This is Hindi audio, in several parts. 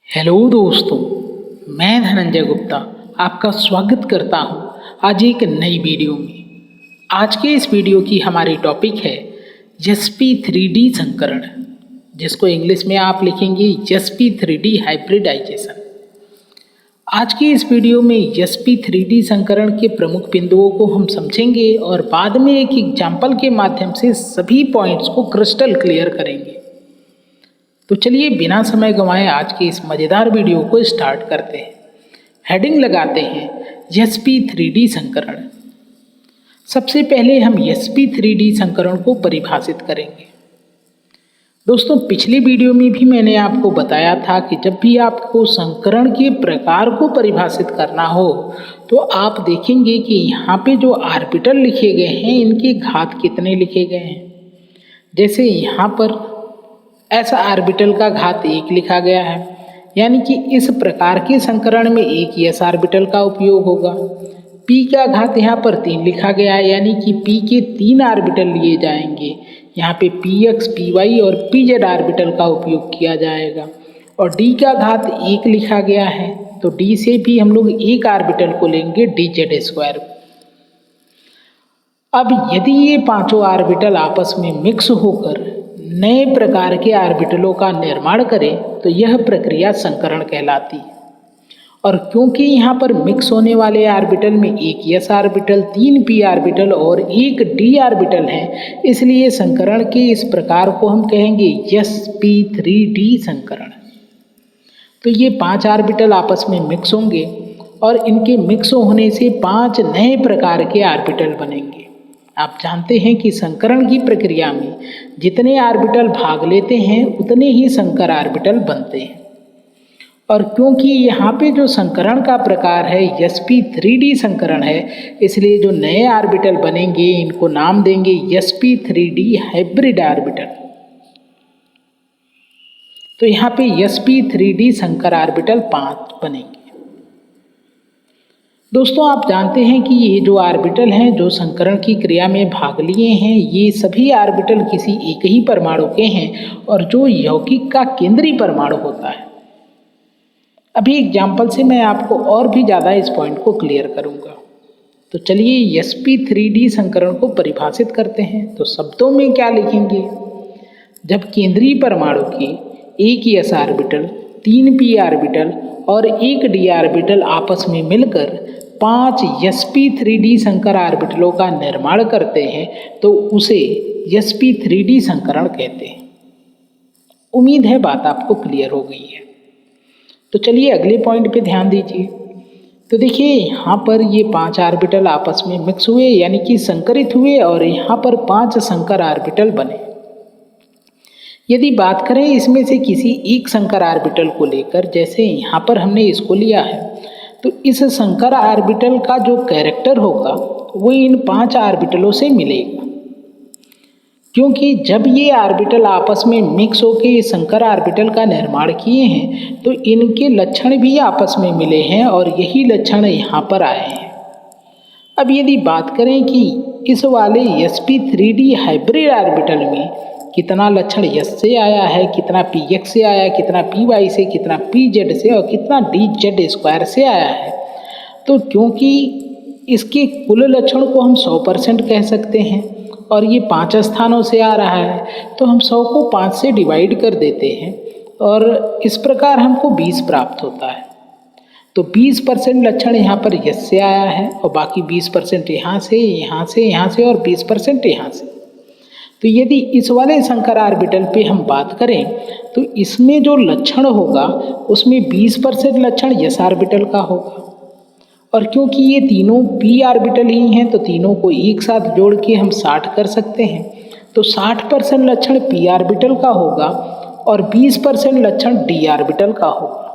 हेलो दोस्तों, मैं धनंजय गुप्ता आपका स्वागत करता हूं आज एक नई वीडियो में। आज के इस वीडियो की हमारी टॉपिक है sp3d संकरण, जिसको इंग्लिश में आप लिखेंगे sp3d हाइब्रिडाइजेशन। आज की इस वीडियो में sp3d संकरण के प्रमुख बिंदुओं को हम समझेंगे और बाद में एक एग्जाम्पल के माध्यम से सभी पॉइंट्स को क्रिस्टल क्लियर करेंगे। तो चलिए बिना समय गंवाए आज की इस मज़ेदार वीडियो को स्टार्ट करते हैं। हेडिंग लगाते हैं sp3d संकरण। सबसे पहले हम sp3d संकरण को परिभाषित करेंगे। दोस्तों, पिछली वीडियो में भी मैंने आपको बताया था कि जब भी आपको संकरण के प्रकार को परिभाषित करना हो तो आप देखेंगे कि यहाँ पे जो ऑर्बिटल लिखे गए हैं इनके घात कितने लिखे गए हैं। जैसे यहाँ पर ऐसा ऑर्बिटल का घात 1 लिखा गया है, यानी कि इस प्रकार के संकरण में एक s ऑर्बिटल का उपयोग होगा। p का घात यहाँ पर 3 लिखा गया है, यानी कि p के 3 ऑर्बिटल लिए जाएंगे। यहाँ पे px, py और pz ऑर्बिटल का उपयोग किया जाएगा। और d का घात 1 लिखा गया है, तो d से भी हम लोग एक ऑर्बिटल को लेंगे dz²। अब यदि ये पांचों ऑर्बिटल आपस में मिक्स होकर नए प्रकार के ऑर्बिटलों का निर्माण करें तो यह प्रक्रिया संकरण कहलाती है। और क्योंकि यहाँ पर मिक्स होने वाले ऑर्बिटल में एक s ऑर्बिटल, 3 p ऑर्बिटल और एक d ऑर्बिटल है, इसलिए संकरण के इस प्रकार को हम कहेंगे sp3d संकरण। तो ये 5 ऑर्बिटल आपस में मिक्स होंगे और इनके मिक्स होने से 5 नए प्रकार के ऑर्बिटल बनेंगे। आप जानते हैं कि संकरण की प्रक्रिया में जितने ऑर्बिटल भाग लेते हैं उतने ही संकर ऑर्बिटल बनते हैं। और क्योंकि यहाँ पे जो संकरण का प्रकार है sp3d संकरण है, इसलिए जो नए ऑर्बिटल बनेंगे इनको नाम देंगे sp3d हाइब्रिड ऑर्बिटल। तो यहाँ पे sp3d संकर ऑर्बिटल 5 बनेंगे। दोस्तों, आप जानते हैं कि ये जो ऑर्बिटल हैं जो संकरण की क्रिया में भाग लिए हैं, ये सभी ऑर्बिटल किसी एक ही परमाणु के हैं और जो यौगिक का केंद्रीय परमाणु होता है। अभी एग्जाम्पल से मैं आपको और भी ज़्यादा इस पॉइंट को क्लियर करूँगा। तो चलिए sp3d संकरण को परिभाषित करते हैं। तो शब्दों में क्या लिखेंगे? जब केंद्रीय परमाणु के एक s ऑर्बिटल, 3 p ऑर्बिटल और एक d ऑर्बिटल आपस में मिलकर 5 sp3d संकर ऑर्बिटलों का निर्माण करते हैं तो उसे sp3d संकरण कहते हैं। उम्मीद है बात आपको क्लियर हो गई है। तो चलिए अगले पॉइंट पे ध्यान दीजिए। तो देखिए यहाँ पर ये 5 ऑर्बिटल आपस में मिक्स हुए, यानी कि संकरित हुए और यहाँ पर 5 संकर ऑर्बिटल बने। यदि बात करें इसमें से किसी एक संकर ऑर्बिटल को लेकर, जैसे यहाँ पर हमने इसको लिया है, तो इस संकर ऑर्बिटल का जो कैरेक्टर होगा वो इन 5 ऑर्बिटलों से मिलेगा। क्योंकि जब ये ऑर्बिटल आपस में मिक्स होकर इस संकर ऑर्बिटल का निर्माण किए हैं तो इनके लक्षण भी आपस में मिले हैं और यही लक्षण यहाँ पर आए हैं। अब यदि बात करें कि इस वाले sp3d हाइब्रिड ऑर्बिटल में कितना लक्षण s से आया है, कितना px से आया है, कितना py से, कितना pz से और कितना dz² से आया है, तो क्योंकि इसके कुल लक्षण को हम 100% कह सकते हैं और ये 5 स्थानों से आ रहा है, तो हम 100 को 5 से डिवाइड कर देते हैं और इस प्रकार हमको 20 प्राप्त होता है। तो 20% लक्षण यहाँ पर s से आया है और बाकी 20% यहाँ से, यहाँ से, यहाँ से और 20% यहाँ से। तो यदि इस वाले संकर ऑर्बिटल पे हम बात करें तो इसमें जो लक्षण होगा उसमें 20% लक्षण s ऑर्बिटल का होगा। और क्योंकि ये तीनों p ऑर्बिटल ही हैं तो तीनों को एक साथ जोड़ के हम 60 कर सकते हैं। तो 60% लक्षण p ऑर्बिटल का होगा और 20% लक्षण d ऑर्बिटल का होगा।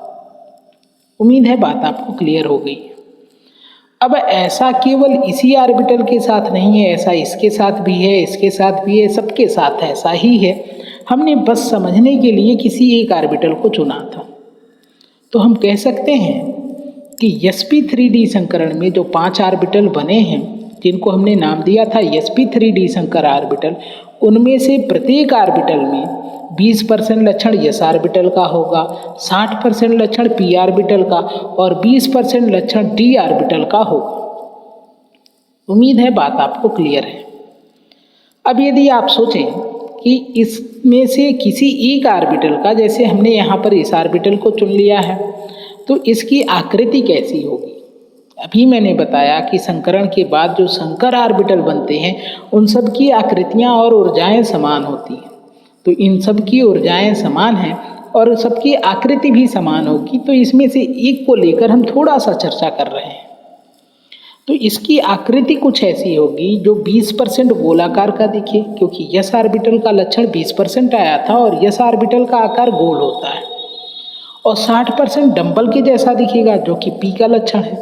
उम्मीद है बात आपको क्लियर हो गई। अब ऐसा केवल इसी ऑर्बिटल के साथ नहीं है, ऐसा इसके साथ भी है, इसके साथ भी है, सबके साथ ऐसा ही है। हमने बस समझने के लिए किसी एक ऑर्बिटल को चुना था। तो हम कह सकते हैं कि sp3d संकरण में जो 5 ऑर्बिटल बने हैं, जिनको हमने नाम दिया था sp3d संकर ऑर्बिटल, उनमें से प्रत्येक ऑर्बिटल में 20% लक्षण s ऑर्बिटल का होगा, 60% लक्षण p ऑर्बिटल का और 20% लक्षण d ऑर्बिटल का होगा। उम्मीद है बात आपको क्लियर है। अब यदि आप सोचें कि इसमें से किसी एक ऑर्बिटल का, जैसे हमने यहाँ पर इस ऑर्बिटल को चुन लिया है, तो इसकी आकृति कैसी होगी। अभी मैंने बताया कि संकरण के बाद जो संकर ऑर्बिटल बनते हैं उन सब की आकृतियाँ और ऊर्जाएं समान होती हैं। तो इन सब की ऊर्जाएं समान हैं और सबकी आकृति भी समान होगी, तो इसमें से एक को लेकर हम थोड़ा सा चर्चा कर रहे हैं। तो इसकी आकृति कुछ ऐसी होगी जो 20% गोलाकार का दिखे, क्योंकि यस ऑर्बिटल का लक्षण 20% आया था और यस ऑर्बिटल का आकार गोल होता है, और 60% डंबल के जैसा दिखेगा जो कि पी का लक्षण है,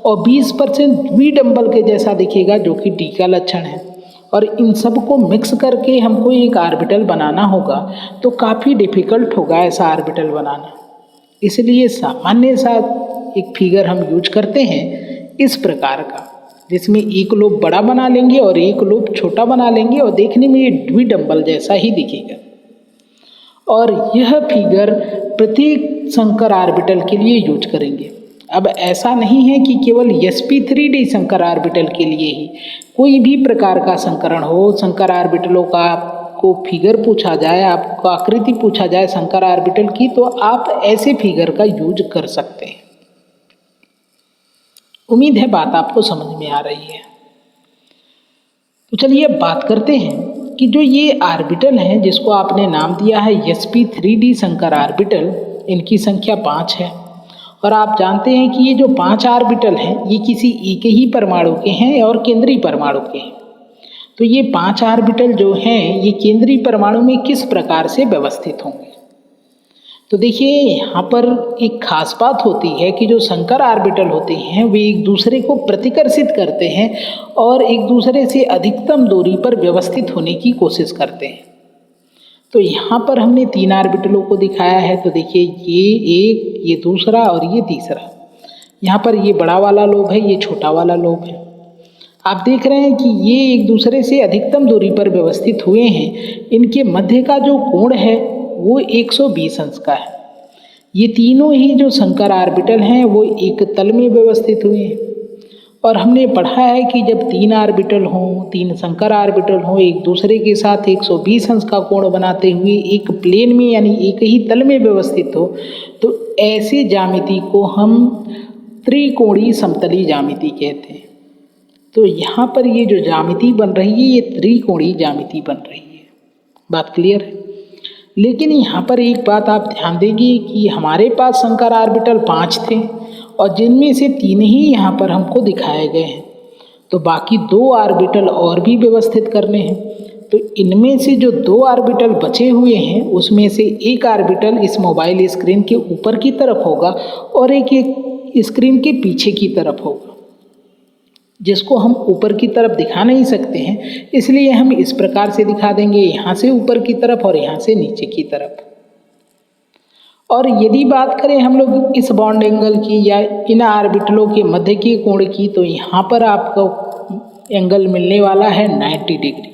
और 20% द्विडंबल के जैसा दिखेगा जो कि डी का लक्षण है। और इन सब को मिक्स करके हमको एक ऑर्बिटल बनाना होगा तो काफ़ी डिफिकल्ट होगा ऐसा ऑर्बिटल बनाना। इसलिए सामान्य सा एक फिगर हम यूज करते हैं इस प्रकार का, जिसमें एक लोब बड़ा बना लेंगे और एक लोब छोटा बना लेंगे और देखने में ये द्विडंबल जैसा ही दिखेगा। और यह फिगर प्रत्येक संकर ऑर्बिटल के लिए यूज करेंगे। अब ऐसा नहीं है कि केवल sp3d संकर ऑर्बिटल के लिए ही, कोई भी प्रकार का संकरण हो, संकर ऑर्बिटलों का आपको फिगर पूछा जाए, आपको आकृति पूछा जाए संकर ऑर्बिटल की, तो आप ऐसे फिगर का यूज कर सकते हैं। उम्मीद है बात आपको समझ में आ रही है। तो चलिए अब बात करते हैं कि जो ये ऑर्बिटल हैं जिसको आपने नाम दिया है sp3d संकर ऑर्बिटल, इनकी संख्या 5 है। और आप जानते हैं कि ये जो 5 ऑर्बिटल हैं ये किसी एक ही परमाणु के हैं और केंद्रीय परमाणु के हैं। तो ये 5 ऑर्बिटल जो हैं ये केंद्रीय परमाणु में किस प्रकार से व्यवस्थित होंगे। तो देखिए यहाँ पर एक खास बात होती है कि जो संकर ऑर्बिटल होते हैं वे एक दूसरे को प्रतिकर्षित करते हैं और एक दूसरे से अधिकतम दूरी पर व्यवस्थित होने की कोशिश करते हैं। तो यहाँ पर हमने 3 ऑर्बिटलों को दिखाया है। तो देखिए ये एक, ये दूसरा और ये तीसरा। यहाँ पर ये बड़ा वाला लोब है, ये छोटा वाला लोब है। आप देख रहे हैं कि ये एक दूसरे से अधिकतम दूरी पर व्यवस्थित हुए हैं। इनके मध्य का जो कोण है वो 120 अंश का है। ये तीनों ही जो संकर ऑर्बिटल हैं वो एक तल में व्यवस्थित हुए हैं। और हमने पढ़ा है कि जब 3 ऑर्बिटल हों, 3 संकर ऑर्बिटल हों, एक दूसरे के साथ 120 अंश का कोण बनाते हुए एक प्लेन में यानी एक ही तल में व्यवस्थित हो, तो ऐसे ज्यामिति को हम त्रिकोणीय समतली ज्यामिति कहते हैं। तो यहाँ पर ये जो ज्यामिति बन रही है ये त्रिकोणीय ज्यामिति बन रही है। बात क्लियर है। लेकिन यहाँ पर एक बात आप ध्यान देंगे कि हमारे पास संकर ऑर्बिटल 5 थे और जिनमें से 3 ही यहाँ पर हमको दिखाए गए हैं। तो बाकी 2 ऑर्बिटल और भी व्यवस्थित करने हैं। तो इनमें से जो 2 ऑर्बिटल बचे हुए हैं उसमें से एक ऑर्बिटल इस मोबाइल स्क्रीन के ऊपर की तरफ होगा और एक स्क्रीन के पीछे की तरफ होगा, जिसको हम ऊपर की तरफ दिखा नहीं सकते हैं, इसलिए हम इस प्रकार से दिखा देंगे, यहाँ से ऊपर की तरफ और यहाँ से नीचे की तरफ। और यदि बात करें हम लोग इस बॉन्ड एंगल की या इन ऑर्बिटलों के मध्य के कोण की, तो यहाँ पर आपको एंगल मिलने वाला है 90 डिग्री।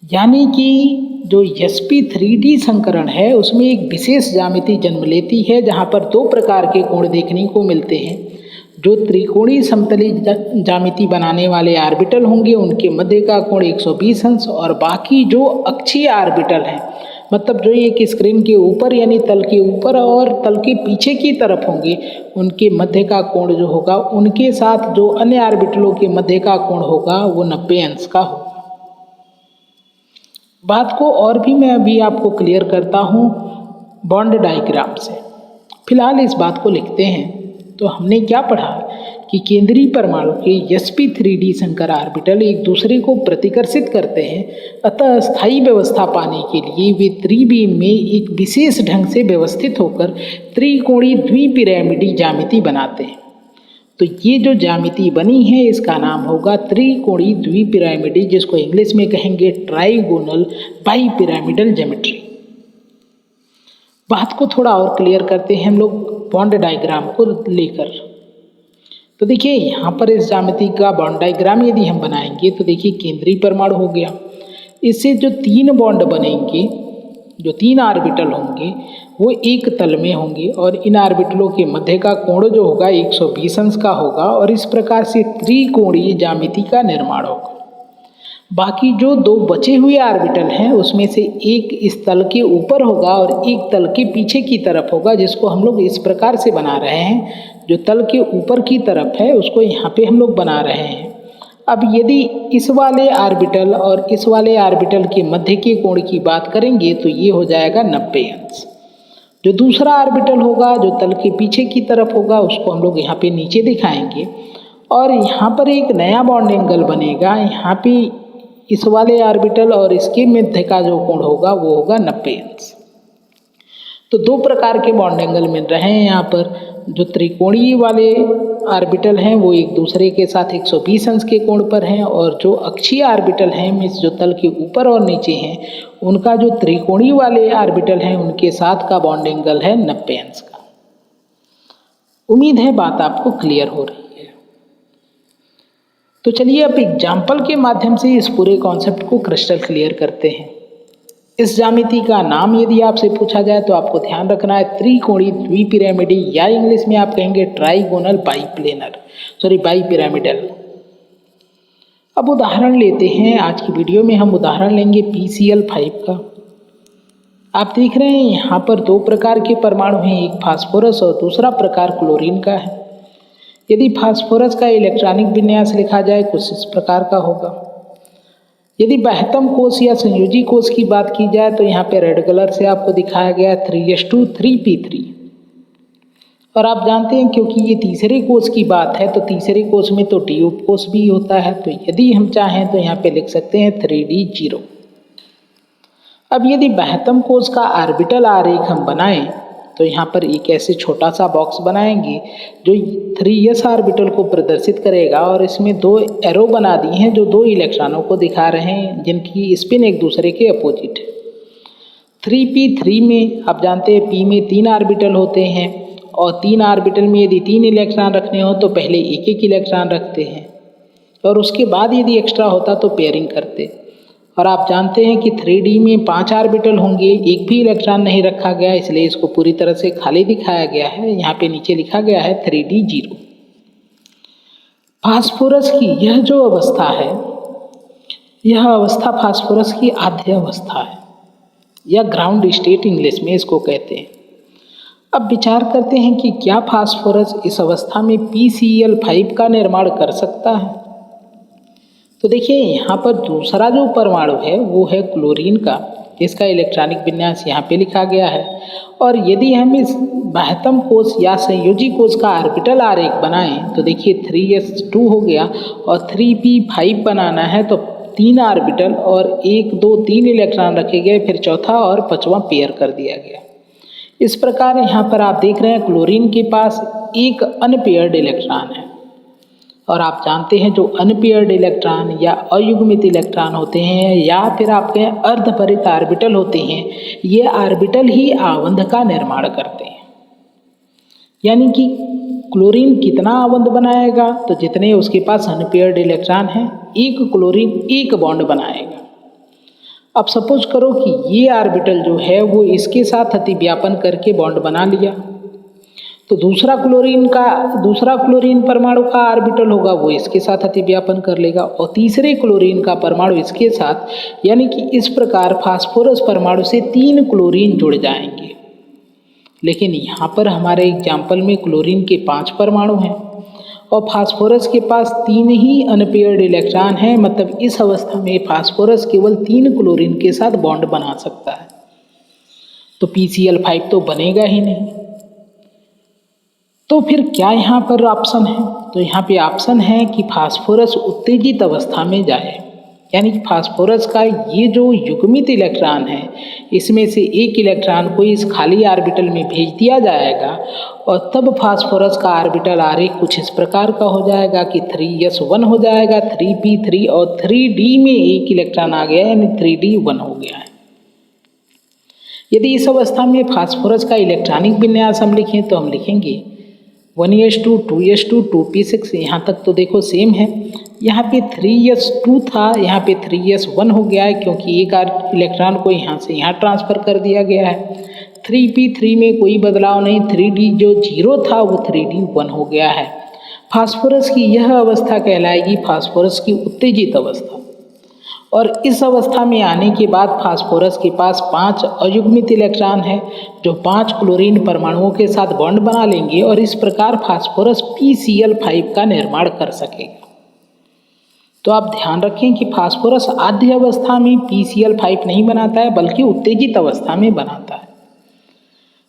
यानी कि जो sp3d संकरण है उसमें एक विशेष ज्यामिति जन्म लेती है, जहाँ पर 2 प्रकार के कोण देखने को मिलते हैं। जो त्रिकोणीय समतली ज्यामिति बनाने वाले ऑर्बिटल होंगे उनके मध्य का कोण 120 अंश, और बाकी जो अक्षीय ऑर्बिटल हैं, मतलब जो एक स्क्रीन के ऊपर यानी तल के ऊपर और तल के पीछे की तरफ होंगे, उनके मध्य का कोण जो होगा उनके साथ जो अन्य ऑर्बिटलों के मध्य का कोण होगा वो 90 अंश का होगा। बात को और भी मैं अभी आपको क्लियर करता हूँ बॉन्ड डायग्राम से। फिलहाल इस बात को लिखते हैं। तो हमने क्या पढ़ा कि केंद्रीय परमाणु के sp3d संकर ऑर्बिटल एक दूसरे को प्रतिकर्षित करते हैं, अतः स्थायी व्यवस्था पाने के लिए वे त्रिविम में एक विशेष ढंग से व्यवस्थित होकर त्रिकोणीय द्विपिरामिडी ज्यामिति बनाते हैं। तो ये जो ज्यामिति बनी है इसका नाम होगा त्रिकोणीय द्विपिरामिडी, जिसको इंग्लिश में कहेंगे ट्राइगोनल बाइपिरामिडल ज्योमेट्री। बात को थोड़ा और क्लियर करते हैं हम लोग बॉन्ड डायग्राम को लेकर। तो देखिए यहाँ पर इस ज्यामिति का बॉन्ड डायग्राम यदि हम बनाएंगे तो देखिए केंद्रीय परमाणु हो गया। इससे जो 3 बॉन्ड बनेंगे, जो 3 ऑर्बिटल होंगे वो एक तल में होंगे और इन ऑर्बिटलों के मध्य का कोण जो होगा 120 अंश का होगा और इस प्रकार से त्रिकोणीय ज्यामिति का निर्माण होगा। बाकी जो 2 बचे हुए ऑर्बिटल हैं उसमें से एक इस तल के ऊपर होगा और एक तल के पीछे की तरफ होगा, जिसको हम लोग इस प्रकार से बना रहे हैं। जो तल के ऊपर की तरफ है उसको यहाँ पे हम लोग बना रहे हैं। अब यदि इस वाले ऑर्बिटल और इस वाले ऑर्बिटल के मध्य के कोण की बात करेंगे तो ये हो जाएगा 90 अंश। जो दूसरा ऑर्बिटल होगा जो तल के पीछे की तरफ होगा उसको हम लोग यहाँ पे नीचे दिखाएंगे और यहाँ पर एक नया बॉन्ड एंगल बनेगा। यहाँ पे इस वाले ऑर्बिटल और इसके मध्य का जो कोण होगा वो होगा 90 अंश। तो 2 प्रकार के बॉन्ड एंगल मिल रहे हैं यहाँ पर। जो त्रिकोणीय वाले ऑर्बिटल हैं वो एक दूसरे के साथ 120 अंश के कोण पर हैं और जो अक्षीय ऑर्बिटल हैं मीन्स जो तल के ऊपर और नीचे हैं उनका जो त्रिकोणीय वाले ऑर्बिटल हैं उनके साथ का बॉन्ड एंगल है 90 अंश का। उम्मीद है बात आपको क्लियर हो रही है। तो चलिए अब एग्जाम्पल के माध्यम से इस पूरे कॉन्सेप्ट को क्रिस्टल क्लियर करते हैं। इस ज्यामिति का नाम यदि आपसे पूछा जाए तो आपको ध्यान रखना है त्रिकोणीय द्विपिरामिडी या इंग्लिश में आप कहेंगे ट्राइगोनल बाईपिरामिडल। अब उदाहरण लेते हैं। आज की वीडियो में हम उदाहरण लेंगे PCl5 का। आप देख रहे हैं यहाँ पर 2 प्रकार के परमाणु हैं, एक फास्फोरस और दूसरा प्रकार क्लोरीन का है। यदि फास्फोरस का इलेक्ट्रॉनिक विन्यास लिखा जाए कुछ इस प्रकार का होगा। यदि बाह्यतम कोष या संयोजी कोष की बात की जाए तो यहाँ पे रेड कलर से आपको दिखाया गया है 3s2 3p3। और आप जानते हैं क्योंकि ये तीसरे कोष की बात है तो तीसरे कोष में तो डी उप कोष भी होता है, तो यदि हम चाहें तो यहाँ पे लिख सकते हैं 3d0। अब यदि बाह्यतम कोष का ऑर्बिटल आरेख हम बनाएं तो यहाँ पर एक ऐसे छोटा सा बॉक्स बनाएंगे जो 3s ऑर्बिटल को प्रदर्शित करेगा और इसमें 2 एरो बना दी हैं जो 2 इलेक्ट्रॉनों को दिखा रहे हैं जिनकी स्पिन एक दूसरे के अपोजिट है। 3p3 में आप जानते हैं p में 3 ऑर्बिटल होते हैं और 3 ऑर्बिटल में यदि 3 इलेक्ट्रॉन रखने हो तो पहले एक एक इलेक्ट्रॉन रखते हैं और उसके बाद यदि एक्स्ट्रा होता तो पेयरिंग करते। और आप जानते हैं कि 3D में 5 ऑर्बिटल होंगे, एक भी इलेक्ट्रॉन नहीं रखा गया इसलिए इसको पूरी तरह से खाली दिखाया गया है। यहाँ पे नीचे लिखा गया है 3d0। फास्फोरस की यह जो अवस्था है यह अवस्था फास्फोरस की आद्य अवस्था है या ग्राउंड स्टेट इंग्लिश में इसको कहते हैं। अब विचार करते हैं कि क्या फास्फोरस इस अवस्था में PCl5 का निर्माण कर सकता है। तो देखिए यहाँ पर दूसरा जो परमाणु है वो है क्लोरीन का, इसका इलेक्ट्रॉनिक विन्यास यहाँ पे लिखा गया है। और यदि हम इस बाह्यतम कोष या संयोजी कोष का ऑर्बिटल आरेख बनाएं तो देखिए 3s2 हो गया और 3p5 बनाना है तो 3 ऑर्बिटल और 1 2 3 इलेक्ट्रॉन रखे गए, फिर चौथा और 5वां पेयर कर दिया गया। इस प्रकार यहाँ पर आप देख रहे हैं क्लोरीन के पास एक अनपेयर्ड इलेक्ट्रॉन है और आप जानते हैं जो अनपेयर्ड इलेक्ट्रॉन या अयुग्मित इलेक्ट्रॉन होते हैं या फिर आपके अर्धपरित ऑर्बिटल होते हैं, ये ऑर्बिटल ही आबंध का निर्माण करते हैं। यानी कि क्लोरीन कितना आबंध बनाएगा तो जितने उसके पास अनपेयर्ड इलेक्ट्रॉन हैं एक क्लोरीन एक बॉन्ड बनाएगा। अब सपोज करो कि ये ऑर्बिटल जो है वो इसके साथ अतिव्यापन करके बॉन्ड बना लिया तो दूसरा क्लोरीन परमाणु का ऑर्बिटल होगा वो इसके साथ अतिव्यापन कर लेगा और तीसरे क्लोरीन का परमाणु इसके साथ, यानी कि इस प्रकार फास्फोरस परमाणु से 3 क्लोरीन जुड़ जाएंगे। लेकिन यहाँ पर हमारे एग्जाम्पल में क्लोरीन के 5 परमाणु हैं और फास्फोरस के पास 3 ही अनपेयर्ड इलेक्ट्रॉन हैं, मतलब इस अवस्था में फास्फोरस केवल 3 क्लोरीन के साथ बॉन्ड बना सकता है। तो PCl5 तो बनेगा ही नहीं। तो फिर क्या यहाँ पर ऑप्शन है? तो यहाँ पे ऑप्शन है कि फास्फोरस उत्तेजित अवस्था में जाए, यानी कि फास्फोरस का ये जो युग्मित इलेक्ट्रॉन है इसमें से एक इलेक्ट्रॉन को इस खाली ऑर्बिटल में भेज दिया जाएगा और तब फास्फोरस का ऑर्बिटल आरेख कुछ इस प्रकार का हो जाएगा कि 3s1 हो जाएगा, 3p3 और 3d में एक इलेक्ट्रॉन आ गया यानी 3d1 हो गया है। यदि इस अवस्था में फास्फोरस का इलेक्ट्रॉनिक विन्यास हम लिखें तो हम लिखेंगे 1s2 2s2 2p6 यहाँ तक तो देखो सेम है। यहाँ पे 3s2 था, यहाँ पे 3s1 हो गया है क्योंकि एक इलेक्ट्रॉन को यहाँ से यहाँ ट्रांसफ़र कर दिया गया है। 3p3 में कोई बदलाव नहीं, 3d जो 0 था वो 3d1 हो गया है। फास्फोरस की यह अवस्था कहलाएगी फास्फोरस की उत्तेजित अवस्था। और इस अवस्था में आने के बाद फास्फोरस के पास 5 अयुग्मित इलेक्ट्रॉन है जो 5 क्लोरीन परमाणुओं के साथ बॉन्ड बना लेंगे और इस प्रकार फास्फोरस PCl5 का निर्माण कर सकेगा। तो आप ध्यान रखें कि फास्फोरस आद्य अवस्था में PCl5 नहीं बनाता है बल्कि उत्तेजित अवस्था में बनाता है।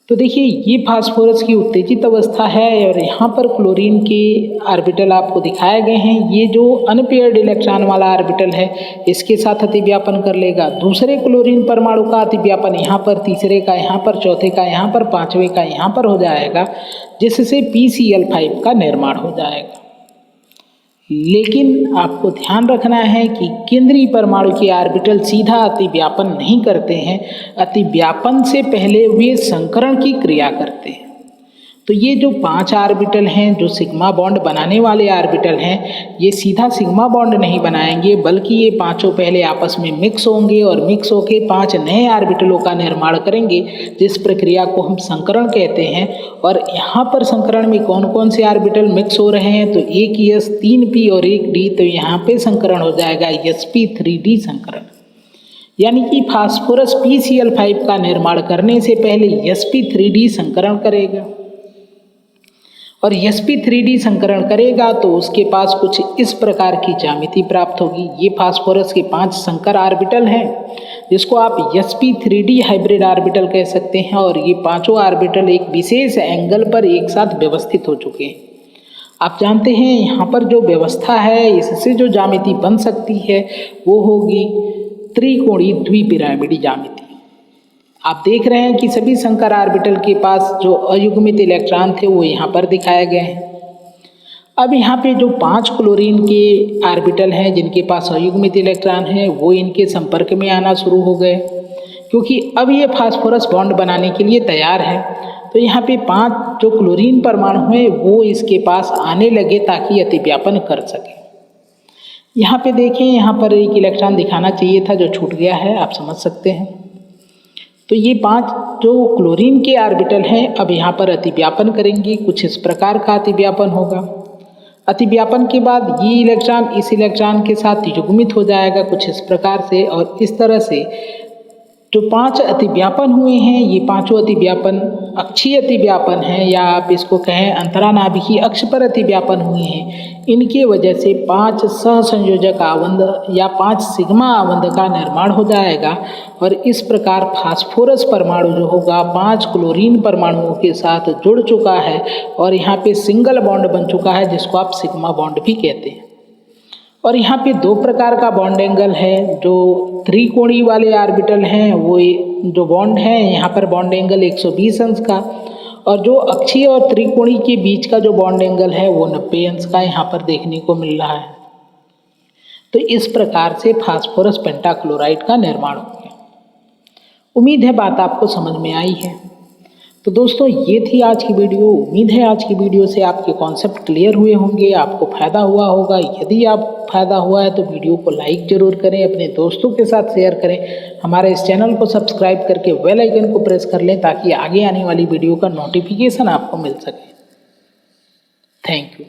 तो देखिए ये फास्फोरस की उत्तेजित अवस्था है और यहाँ पर क्लोरीन के ऑर्बिटल आपको दिखाए गए हैं। ये जो अनपेयर्ड इलेक्ट्रॉन वाला ऑर्बिटल है इसके साथ अतिव्यापन कर लेगा। दूसरे क्लोरीन परमाणु का अतिव्यापन यहाँ पर, तीसरे का यहाँ पर, चौथे का यहाँ पर, पांचवें का यहाँ पर हो जाएगा, जिससे PCl5 का निर्माण हो जाएगा। लेकिन आपको ध्यान रखना है कि केंद्रीय परमाणु के ऑर्बिटल सीधा अतिव्यापन नहीं करते हैं, अतिव्यापन से पहले वे संकरण की क्रिया करते हैं। तो ये जो 5 ऑर्बिटल हैं जो सिग्मा बॉन्ड बनाने वाले ऑर्बिटल हैं, ये सीधा सिग्मा बॉन्ड नहीं बनाएंगे बल्कि ये पांचों पहले आपस में मिक्स होंगे और मिक्स होकर 5 नए ऑर्बिटलों का निर्माण करेंगे, जिस प्रक्रिया को हम संकरण कहते हैं। और यहाँ पर संकरण में कौन कौन से ऑर्बिटल मिक्स हो रहे हैं, तो एक S 3p और एक d, तो यहाँ पे संकरण हो जाएगा sp3d संकरण। यानी कि फास्फोरस PCl5 का निर्माण करने से पहले sp3d संकरण करेगा और sp3d संकरण करेगा तो उसके पास कुछ इस प्रकार की ज्यामिति प्राप्त होगी। ये फास्फोरस के 5 संकर ऑर्बिटल हैं जिसको आप sp3d हाइब्रिड ऑर्बिटल कह सकते हैं और ये पांचों ऑर्बिटल एक विशेष एंगल पर एक साथ व्यवस्थित हो चुके हैं। आप जानते हैं यहाँ पर जो व्यवस्था है इससे जो ज्यामिति बन सकती है वो होगी त्रिकोणीय द्विपिरामिडी ज्यामिति। आप देख रहे हैं कि सभी संकर ऑर्बिटल के पास जो अयुग्मित इलेक्ट्रॉन थे वो यहाँ पर दिखाए गए हैं। अब यहाँ पे जो 5 क्लोरीन के ऑर्बिटल हैं जिनके पास अयुग्मित इलेक्ट्रॉन है वो इनके संपर्क में आना शुरू हो गए क्योंकि अब ये फास्फोरस बॉन्ड बनाने के लिए तैयार है। तो यहाँ पे 5 जो क्लोरीन परमाणु हैं वो इसके पास आने लगे ताकि अतिव्यापन कर सके। यहाँ पे देखें, यहाँ पर एक इलेक्ट्रॉन दिखाना चाहिए था जो छूट गया है, आप समझ सकते हैं। तो ये 5 जो क्लोरीन के ऑर्बिटल हैं अब यहाँ पर अतिव्यापन करेंगे। कुछ इस प्रकार का अतिव्यापन होगा। अतिव्यापन के बाद ये इलेक्ट्रॉन इस इलेक्ट्रॉन के साथ युग्मित हो जाएगा कुछ इस प्रकार से, और इस तरह से जो 5 अतिव्यापन हुए हैं ये पांचों अतिव्यापन अक्षीय अतिव्यापन है या आप इसको कहें अंतरानाभिकीय अक्ष पर अतिव्यापन हुए हैं। इनके वजह से 5 सहसंयोजक आबंध या 5 सिग्मा आबंध का निर्माण हो जाएगा और इस प्रकार फास्फोरस परमाणु जो होगा 5 क्लोरीन परमाणुओं के साथ जुड़ चुका है और यहाँ पे सिंगल बॉन्ड बन चुका है जिसको आप सिग्मा बॉन्ड भी कहते हैं। और यहाँ पे 2 प्रकार का बॉन्ड एंगल है। जो त्रिकोणीय वाले ऑर्बिटल हैं वो जो बॉन्ड है यहाँ पर बॉन्ड एंगल 120 अंश का, और जो अक्षीय और त्रिकोणीय के बीच का जो बॉन्ड एंगल है वो 90 अंश का यहाँ पर देखने को मिल रहा है। तो इस प्रकार से फास्फोरस पेंटाक्लोराइड का निर्माण हो गया। उम्मीद है बात आपको समझ में आई है। तो दोस्तों ये थी आज की वीडियो। उम्मीद है आज की वीडियो से आपके कॉन्सेप्ट क्लियर हुए होंगे, आपको फ़ायदा हुआ होगा। यदि आप फ़ायदा हुआ है तो वीडियो को लाइक ज़रूर करें, अपने दोस्तों के साथ शेयर करें, हमारे इस चैनल को सब्सक्राइब करके बेल आइकन को प्रेस कर लें ताकि आगे आने वाली वीडियो का नोटिफिकेशन आपको मिल सके। Thank you.